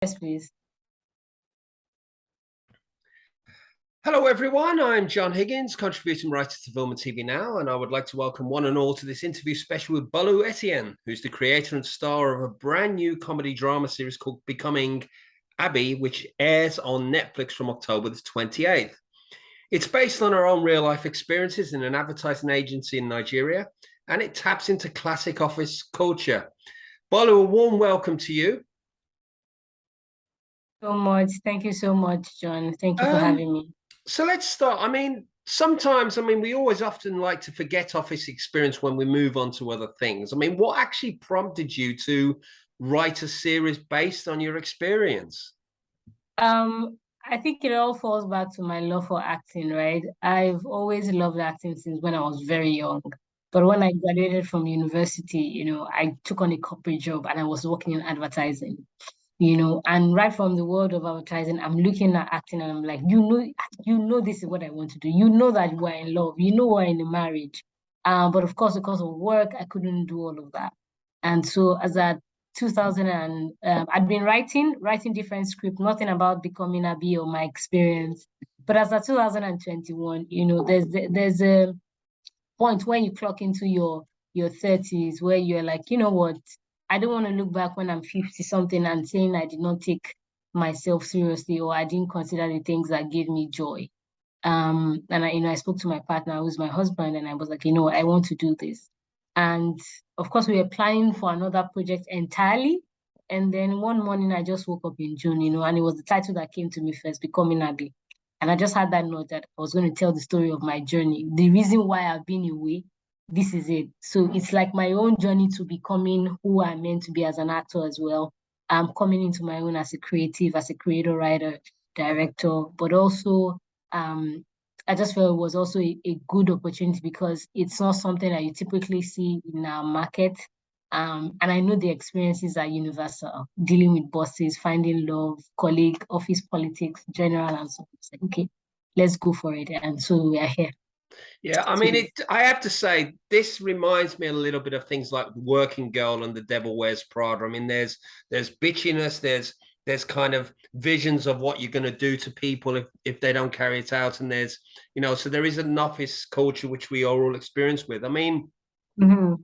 Yes, please. Hello, everyone. I'm John Higgins, contributing writer to Film and TV Now, and I would like to welcome one and all to this interview special with Bolu Essien, who's the creator and star of a brand new comedy drama series called Becoming Abby, which airs on Netflix from October the 28th. It's based on her own real-life experiences in an advertising agency in Nigeria, and it taps into classic office culture. Bolu, a warm welcome to you. So much. Thank you so much, John. Thank you for having me. So let's start. Sometimes, we always often like to forget office experience when we move on to other things. What actually prompted you to write a series based on your experience? I think it all falls back to my love for acting, right? I've always loved acting since when I was very young. But when I graduated from university, I took on a corporate job and I was working in advertising. And right from the world of advertising, I'm looking at acting and I'm like, this is what I want to do. You know that we're in love, we're in a marriage. But of course, because of work, I couldn't do all of that. And so as at 2000 and I'd been writing different scripts, nothing about Becoming Abi or my experience. But as at 2021, there's a point when you clock into your 30s where you're like, you know what, I don't want to look back when I'm 50 something and saying I did not take myself seriously or I didn't consider the things that gave me joy. And I spoke to my partner, who's my husband, and I was like, I want to do this. And of course, we were planning for another project entirely. And then one morning, I just woke up in June, and it was the title that came to me first, Becoming Abby. And I just had that note that I was going to tell the story of my journey. The reason why I've been away, this is it. So it's like my own journey to becoming who I'm meant to be as an actor as well. I'm coming into my own as a creative, as a creator, writer, director, but also I just felt it was also a good opportunity because it's not something that you typically see in our market. And I know the experiences are universal, dealing with bosses, finding love, colleague, office politics, general, and so on. It's like, okay, let's go for it. And so we are here. Yeah, I have to say, this reminds me a little bit of things like Working Girl and The Devil Wears Prada. There's bitchiness, there's kind of visions of what you're going to do to people if they don't carry it out, and there's so there is an office culture which we are all experienced with.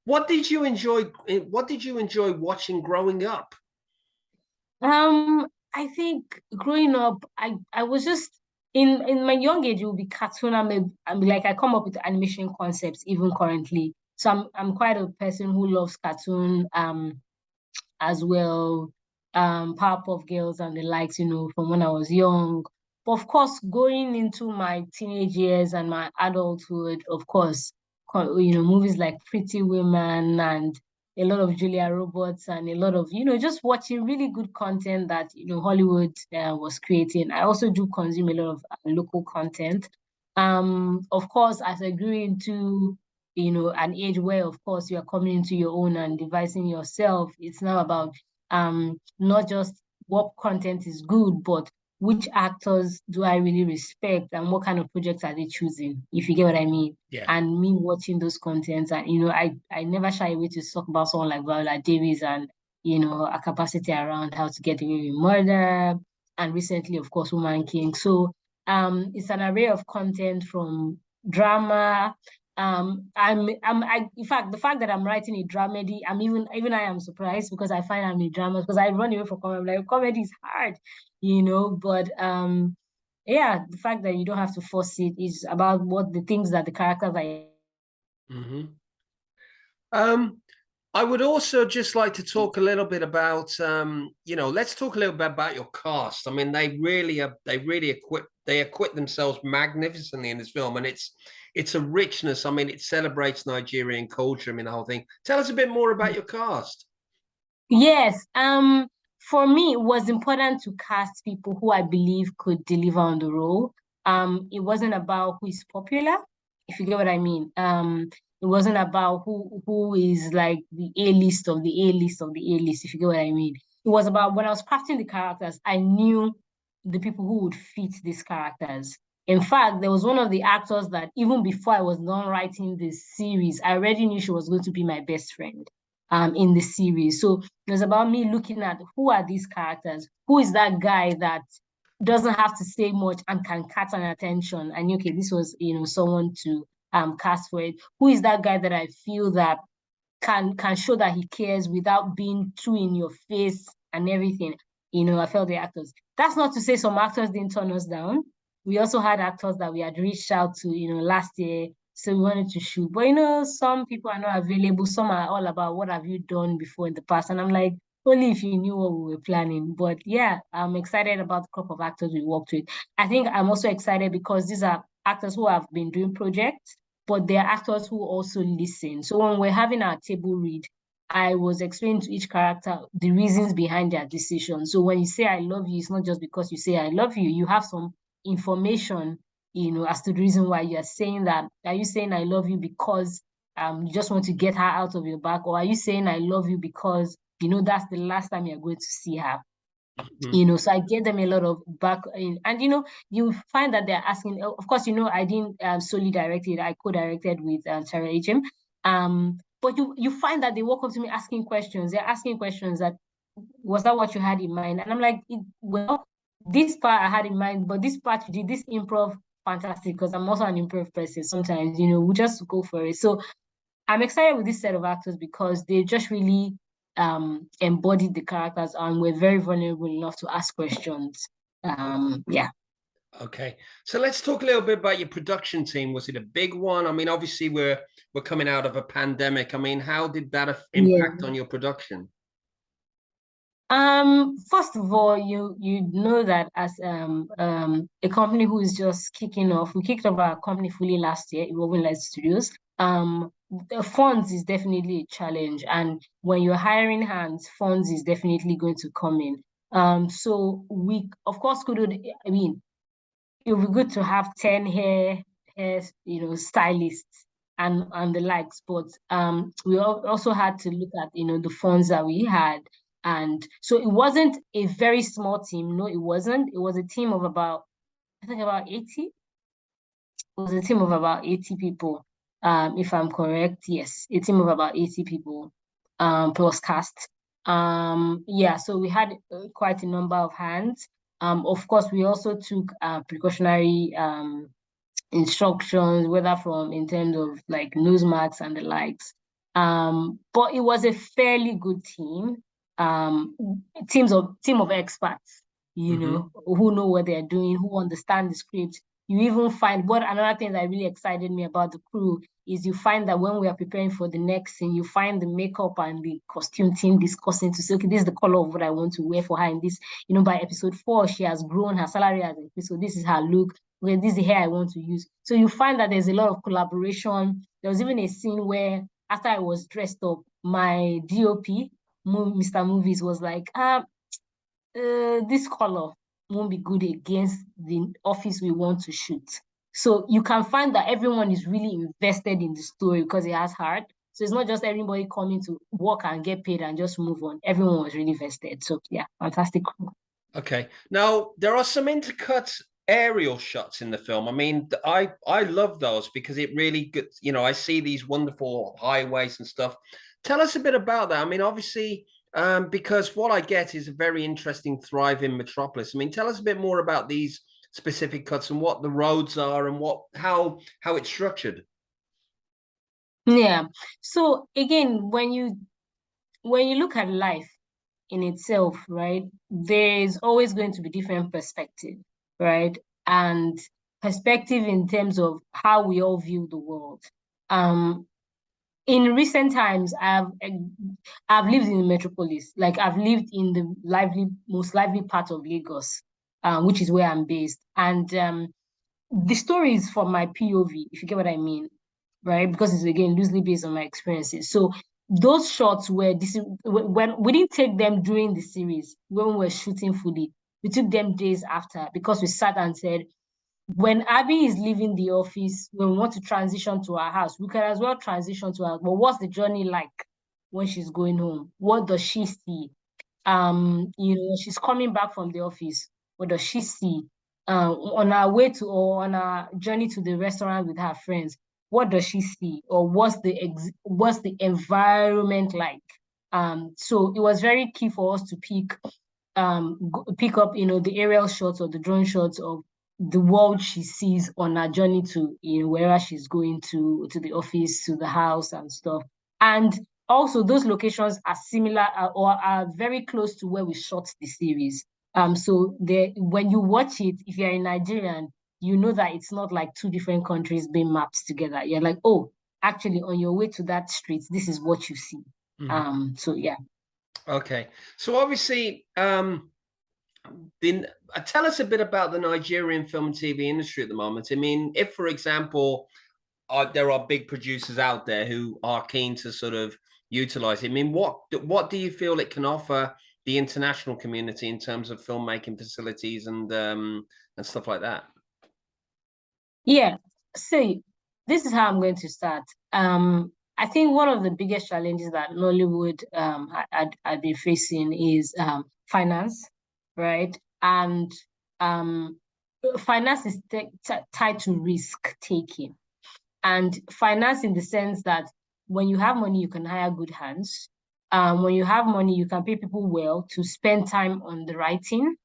What did you enjoy? What did you enjoy watching growing up? I think growing up, I was just in my young age, it would be cartoon. I'm like I come up with animation concepts even currently. So I'm quite a person who loves cartoon as well, Powerpuff Girls and the likes, from when I was young. But of course, going into my teenage years and my adulthood, of course, movies like Pretty Women and a lot of Julia Roberts and a lot of, just watching really good content that, Hollywood was creating. I also do consume a lot of local content. Of course, as I grew into an age where of course you are coming into your own and devising yourself, it's now about not just what content is good, but which actors do I really respect and what kind of projects are they choosing, if you get what I mean. Yeah. And me watching those contents, and I never shy away to talk about someone like Viola Davis and a capacity around how to get away with murder, and recently of course Woman King. So it's an array of content from drama. In fact, the fact that I'm writing a dramedy, even I am surprised because I find I'm a drama because I run away from comedy. I'm like, comedy is hard, but yeah, the fact that you don't have to force it is about what the things that the characters are. I would also just like to talk a little bit about, let's talk a little bit about your cast. They acquit themselves magnificently in this film, and it's a richness. It celebrates Nigerian culture. The whole thing. Tell us a bit more about your cast. Yes. For me, it was important to cast people who I believe could deliver on the role. It wasn't about who is popular, if you get what I mean. It wasn't about who is like the A-list of the A-list of the A-list, if you get what I mean. It was about when I was crafting the characters, I knew the people who would fit these characters. In fact, there was one of the actors that even before I was done writing this series, I already knew she was going to be my best friend. in the series. So it was about me looking at who are these characters? Who is that guy that doesn't have to say much and can catch an attention? And okay, this was, someone to cast for it. Who is that guy that I feel that can show that he cares without being too in your face and everything? I felt the actors. That's not to say some actors didn't turn us down. We also had actors that we had reached out to, last year. So we wanted to shoot. But some people are not available. Some are all about what have you done before in the past. And I'm like, only if you knew what we were planning. But yeah, I'm excited about the crop of actors we worked with. I think I'm also excited because these are actors who have been doing projects, but they're actors who also listen. So when we're having our table read, I was explaining to each character the reasons behind their decision. So when you say I love you, it's not just because you say I love you. You have some information, as to the reason why you're saying that. Are you saying I love you because you just want to get her out of your back? Or are you saying I love you because that's the last time you're going to see her? So I gave them a lot of back in, and you find that they're asking, of course, I didn't solely direct it, I co-directed with Sarah Ejim. But you find that they walk up to me asking questions. They're asking questions that, was that what you had in mind? And I'm like, well, this part I had in mind, but this part you did, this improv, fantastic, because I'm also an improv person. Sometimes, we just go for it. So I'm excited with this set of actors because they just really embodied the characters and were very vulnerable enough to ask questions. Yeah. Okay, so let's talk a little bit about your production team. Was it a big one? I mean, obviously we're coming out of a pandemic. I mean, how did that impact on your production? First of all, you know that as a company who is just kicking off, we kicked off our company fully last year, Evolving Light Studios. The funds is definitely a challenge, and when you're hiring hands, funds is definitely going to come in. So we of course couldn't. I mean, it would be good to have 10 hair stylists and the likes, but we also had to look at the funds that we had. And so it wasn't a very small team. No, it wasn't. It was a team of about, I think, about 80. It was a team of about 80 people. If I'm correct, yes, a team of about 80 people, plus cast. Yeah, so we had quite a number of hands. Of course, we also took precautionary instructions, whether from in terms of like nose masks and the likes. But it was a fairly good team. Um, team of experts, who know what they're doing, who understand the script. You even find, what another thing that really excited me about the crew is you find that when we are preparing for the next scene, you find the makeup and the costume team discussing to say, okay, this is the color of what I want to wear for her in this. By episode 4, she has grown, her salary has increased, so this is her look. Okay, this is the hair I want to use. So you find that there's a lot of collaboration. There was even a scene where after I was dressed up, my DOP, Mr. Movies, was like, this color won't be good against the office we want to shoot. So you can find that everyone is really invested in the story because it has heart. So it's not just everybody coming to work and get paid and just move on. Everyone was really vested. So yeah, fantastic. Okay. Now, there are some intercut aerial shots in the film. I mean, I love those because it really gets, I see these wonderful highways and stuff. Tell us a bit about that. I mean, obviously, because what I get is a very interesting, thriving metropolis. I mean, tell us a bit more about these specific cuts and what the roads are and how it's structured. Yeah. So again, when you look at life in itself, right, there's always going to be different perspective, right? And perspective in terms of how we all view the world. In recent times, I've lived in the metropolis. Like I've lived in the most lively part of Lagos, which is where I'm based. And the story is from my POV, if you get what I mean, right? Because it's again loosely based on my experiences. So those shots were when we didn't take them during the series when we were shooting fully. We took them days after because we sat and said, when Abby is leaving the office, when we want to transition to our house, we can as well transition to her. But what's the journey like when she's going home? What does she see? She's coming back from the office. What does she see? On our way to or on our journey to the restaurant with her friends, what does she see? Or what's the environment like? So it was very key for us to pick up, the aerial shots or the drone shots of the world she sees on her journey to, wherever she's going to the office, to the house and stuff. And also those locations are similar or are very close to where we shot the series. So when you watch it, if you're a Nigerian, you know that it's not like two different countries being mapped together. You're like, oh, actually on your way to that street, this is what you see. So yeah. Okay. So obviously, tell us a bit about the Nigerian film and TV industry at the moment. I mean, if, for example, there are big producers out there who are keen to sort of utilize it. I mean, what do you feel it can offer the international community in terms of filmmaking facilities and stuff like that? Yeah. See, this is how I'm going to start. I think one of the biggest challenges that Nollywood I'd be facing is finance, right? And finance is tied to risk taking. And finance in the sense that when you have money, you can hire good hands. When you have money, you can pay people well to spend time on the writing,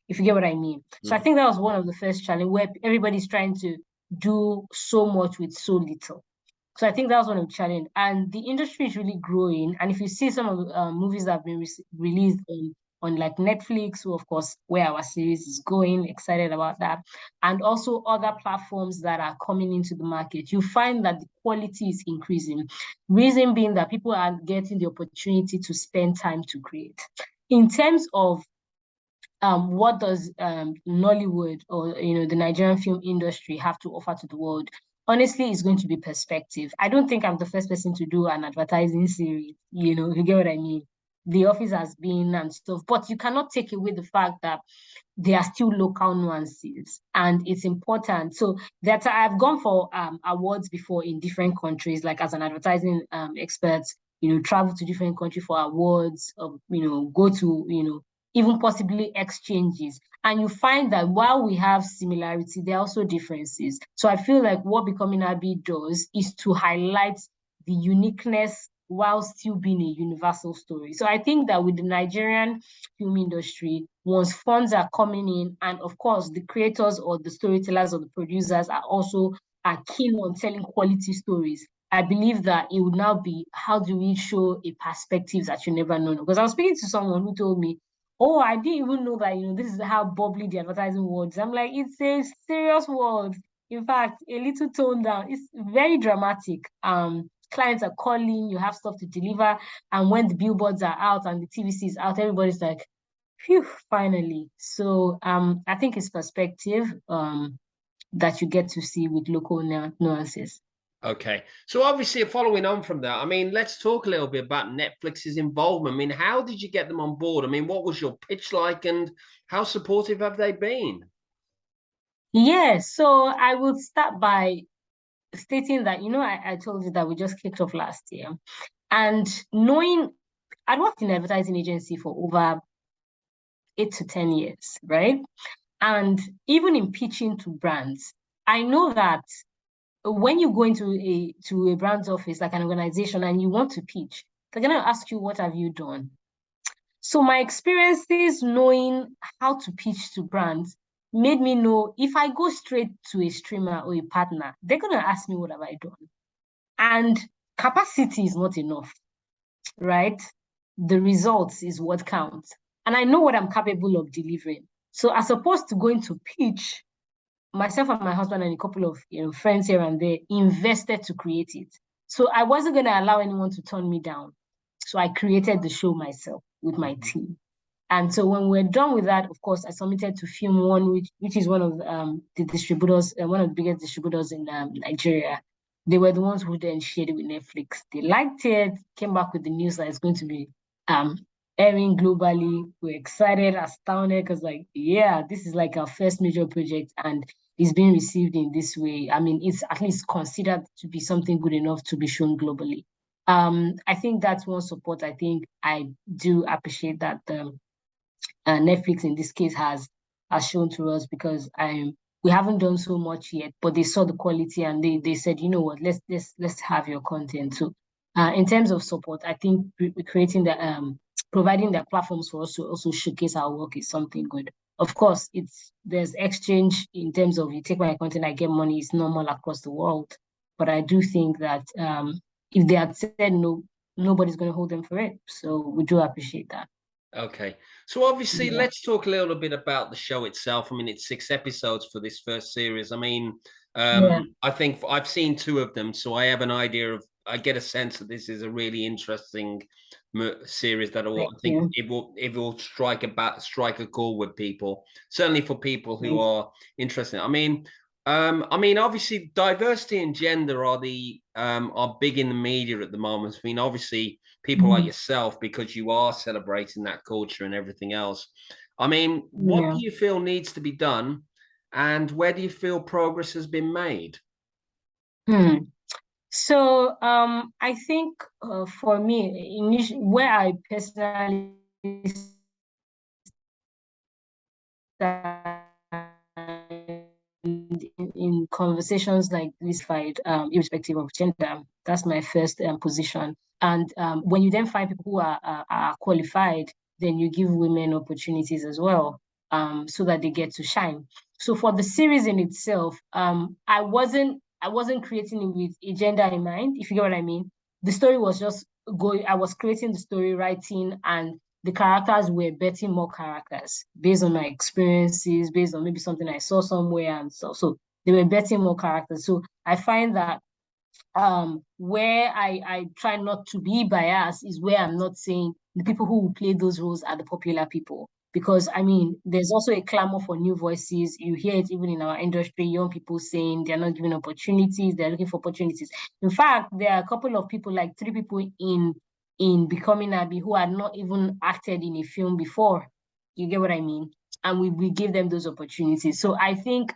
if you get what I mean. So I think that was one of the first challenges where everybody's trying to do so much with so little. So I think that was one of the challenges. And the industry is really growing. And if you see some of the movies that have been released on like Netflix, who of course where our series is going, excited about that, and also other platforms that are coming into the market, you find that the quality is increasing. Reason being that people are getting the opportunity to spend time to create. In terms of what does Nollywood or the Nigerian film industry have to offer to the world? Honestly, it's going to be perspective. I don't think I'm the first person to do an advertising series, if you get what I mean. The office has been and stuff, but you cannot take away the fact that there are still local nuances and it's important. So that I've gone for awards before in different countries, like as an advertising expert, travel to different countries for awards, go to, even possibly exchanges. And you find that while we have similarity, there are also differences. So I feel like what Becoming Abi does is to highlight the uniqueness while still being a universal story. So I think that with the Nigerian film industry, once funds are coming in, and of course the creators or the storytellers or the producers are keen on telling quality stories, I believe that it would now be, how do we show a perspective that you never know? Because I was speaking to someone who told me, oh, I didn't even know that, this is how bubbly the advertising world is. I'm like, it's a serious world. In fact, a little toned down. It's very dramatic. Clients are calling, you have stuff to deliver. And when the billboards are out and the TVC is out, everybody's like, phew, finally. So I think it's perspective that you get to see with local nuances. Okay. So obviously following on from that, I mean, let's talk a little bit about Netflix's involvement. I mean, how did you get them on board? I mean, what was your pitch like and how supportive have they been? Yeah, so I would start by stating that, I told you that we just kicked off last year. And I'd worked in an advertising agency for over 8 to 10 years, right? And even in pitching to brands, I know that when you go into a brand's office, like an organization, and you want to pitch, they're going to ask you, what have you done? So my experiences knowing how to pitch to brands made me know if I go straight to a streamer or a partner, they're going to ask me, what have I done? And capacity is not enough, right? The results is what counts. And I know what I'm capable of delivering. So as opposed to going to pitch, myself and my husband and a couple of friends here and there invested to create it. So I wasn't going to allow anyone to turn me down. So I created the show myself with my team. And so when we're done with that, of course, I submitted to Film One, which is one of the distributors, one of the biggest distributors in Nigeria. They were the ones who then shared it with Netflix. They liked it, came back with the news that it's going to be airing globally. We're excited, astounded, because yeah, this is like our first major project and it's being received in this way. I mean, it's at least considered to be something good enough to be shown globally. I think that's one support. I think I do appreciate that Netflix in this case has shown to us, because we haven't done so much yet, but they saw the quality and they said, you know what, let's have your content. So in terms of support, I think creating the providing the platforms for us to also showcase our work is something good. Of course, there's exchange in terms of you take my content, I get money. It's normal across the world, but I do think that if they had said no, nobody's going to hold them for it. So we do appreciate that. Okay. So obviously, Yeah. let's talk a little bit about the show itself. I mean, it's 6 episodes for this first series. I mean, Yeah. I think I've seen 2 of them, so I have an idea of. I get a sense that this is a really interesting series that I Thank think you. it will strike a chord with people. Certainly for people who Thank are interested. I mean, obviously, diversity and gender are are big in the media at the moment. I mean, obviously, people like you. yourself, because you are celebrating that culture and everything else. I mean, what Yeah. do you feel needs to be done, and where do you feel progress has been made? So I think for me, where I personally stand in conversations like this fight, irrespective of gender, that's my first position. And when you then find people who are qualified, then you give women opportunities as well, so that they get to shine. So for the series in itself, I wasn't creating it with a gender in mind, if you get what I mean. The story was just going, I was creating the story, writing, and the characters were betting more characters based on my experiences, based on maybe something I saw somewhere and so. So they were betting more characters. So I find that where I try not to be biased is where I'm not saying the people who will play those roles are the popular people. Because I mean, there's also a clamor for new voices. You hear it even in our industry, young people saying they're not given opportunities, they're looking for opportunities. In fact, there are a couple of people, like 3 people in Becoming Abby, who had not even acted in a film before. You get what I mean? And we give them those opportunities. So I think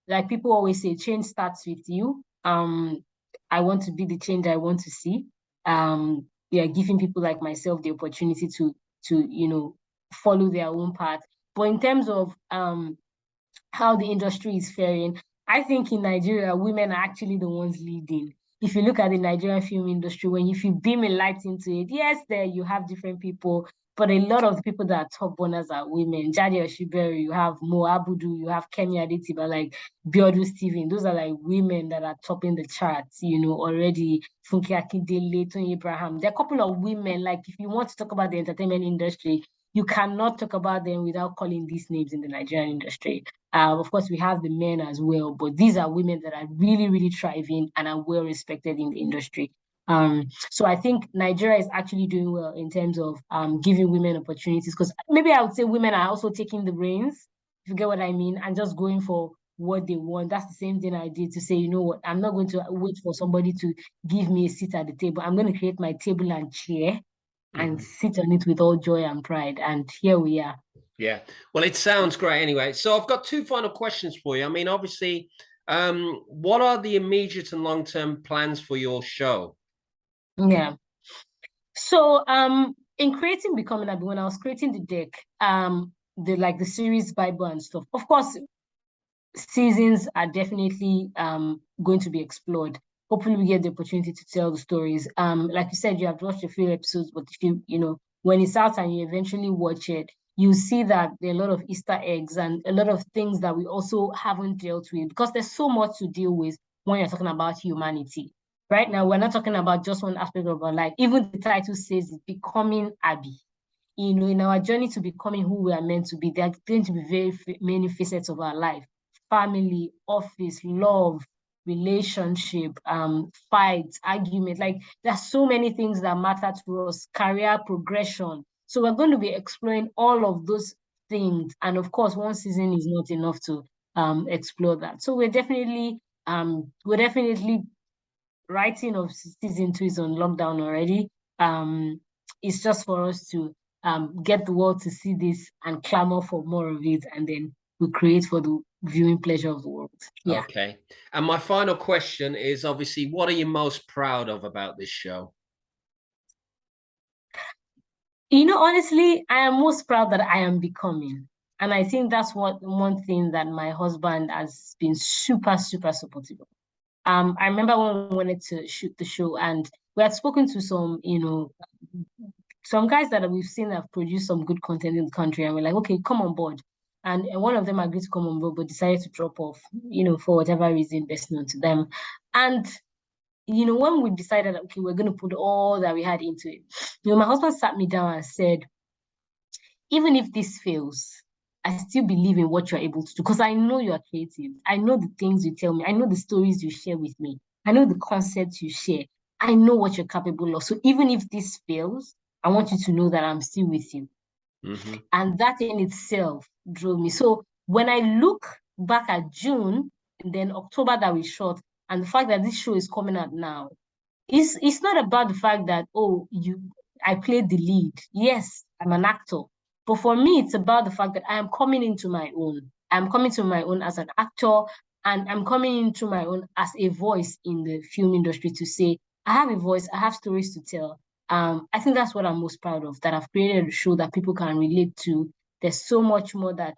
like people always say, change starts with you. I want to be the change I want to see. Yeah, giving people like myself the opportunity to follow their own path. But in terms of how the industry is faring, I think in Nigeria, women are actually the ones leading. If you look at the Nigerian film industry, when if you beam a light into it, yes, there you have different people, but a lot of the people that are top burners are women. Jadi Oshiberi, you have Mo Abudu, you have Kemi Adetiba, like Biodu Steven. Those are like women that are topping the charts, already. Funke Akindele, Tony Abraham. There are a couple of women, like if you want to talk about the entertainment industry, you cannot talk about them without calling these names in the Nigerian industry. Of course, we have the men as well, but these are women that are really, really thriving and are well respected in the industry. So I think Nigeria is actually doing well in terms of giving women opportunities, because maybe I would say women are also taking the reins, if you get what I mean, and just going for what they want. That's the same thing I did to say, you know what, I'm not going to wait for somebody to give me a seat at the table. I'm going to create my table and chair and Mhm. sit on it with all joy and pride. And here we are. Yeah. Well, it sounds great anyway. So I've got 2 final questions for you. I mean, obviously, what are the immediate and long-term plans for your show? Yeah. So in creating Becoming Abby, when I was creating the deck, the series Bible and stuff, of course, seasons are definitely going to be explored. Hopefully we get the opportunity to tell the stories. Like you said, you have watched a few episodes, but if when it's out and you eventually watch it, you see that there are a lot of Easter eggs and a lot of things that we also haven't dealt with, because there's so much to deal with when you're talking about humanity. Right now, we're not talking about just one aspect of our life. Even the title says it's Becoming Abby. In our journey to becoming who we are meant to be, there are going to be very many facets of our life: family, office, love, relationship, fights, argument. Like there's so many things that matter to us, career progression. So we're going to be exploring all of those things. And of course, one season is not enough to explore that. So we're definitely writing of season 2 is on lockdown already. It's just for us to get the world to see this and clamor for more of it, and then we create for the viewing pleasure of the world. Yeah. Okay. And my final question is obviously, what are you most proud of about this show? Honestly, I am most proud that I am becoming. And I think that's one thing that my husband has been super, super supportive of. I remember when we wanted to shoot the show, and we had spoken to some, some guys that we've seen have produced some good content in the country, and we're like, okay, come on board. And one of them agreed to come on board, but decided to drop off, for whatever reason, best known to them. And when we decided, okay, we're going to put all that we had into it, my husband sat me down and said, even if this fails, I still believe in what you're able to do because I know you are creative. I know the things you tell me. I know the stories you share with me. I know the concepts you share. I know what you're capable of. So even if this fails, I want you to know that I'm still with you. Mm-hmm. And that in itself drove me. So when I look back at June and then October that we shot, and the fact that this show is coming out now, it's not about the fact that, I played the lead. Yes, I'm an actor. But for me, it's about the fact that I am coming into my own. I'm coming to my own as an actor, and I'm coming into my own as a voice in the film industry to say, I have a voice, I have stories to tell. I think that's what I'm most proud of, that I've created a show that people can relate to. There's so much more that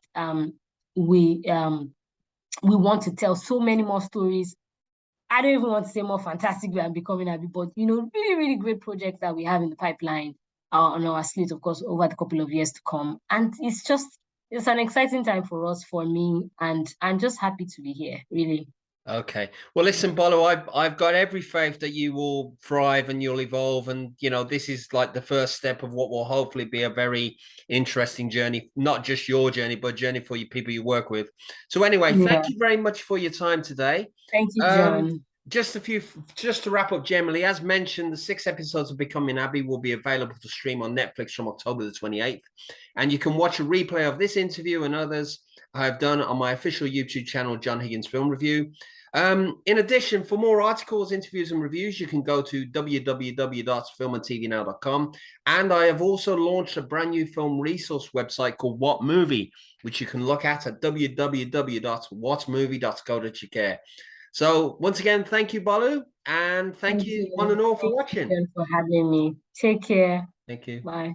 we want to tell, so many more stories. I don't even want to say more fantastic than Becoming Abi, but really, really great projects that we have in the pipeline on our slate, of course, over the couple of years to come. And it's an exciting time for us, for me, and I'm just happy to be here, really. Okay. Well, listen, Bolu, I've got every faith that you will thrive and you'll evolve. And, this is like the first step of what will hopefully be a very interesting journey, not just your journey, but a journey for you people you work with. So anyway, thank you very much for your time today. Thank you, John. Just to wrap up generally, as mentioned, the 6 episodes of Becoming Abi will be available to stream on Netflix from October the 28th. And you can watch a replay of this interview and others I have done on my official YouTube channel, John Higgins Film Review. In addition, for more articles, interviews, and reviews, you can go to www.filmandtvnow.com. And I have also launched a brand new film resource website called What Movie, which you can look at www.whatmovie.co.uk. So once again, thank you, Bolu, and thank you one and all for watching. Thank you for having me. Take care. Thank you. Bye.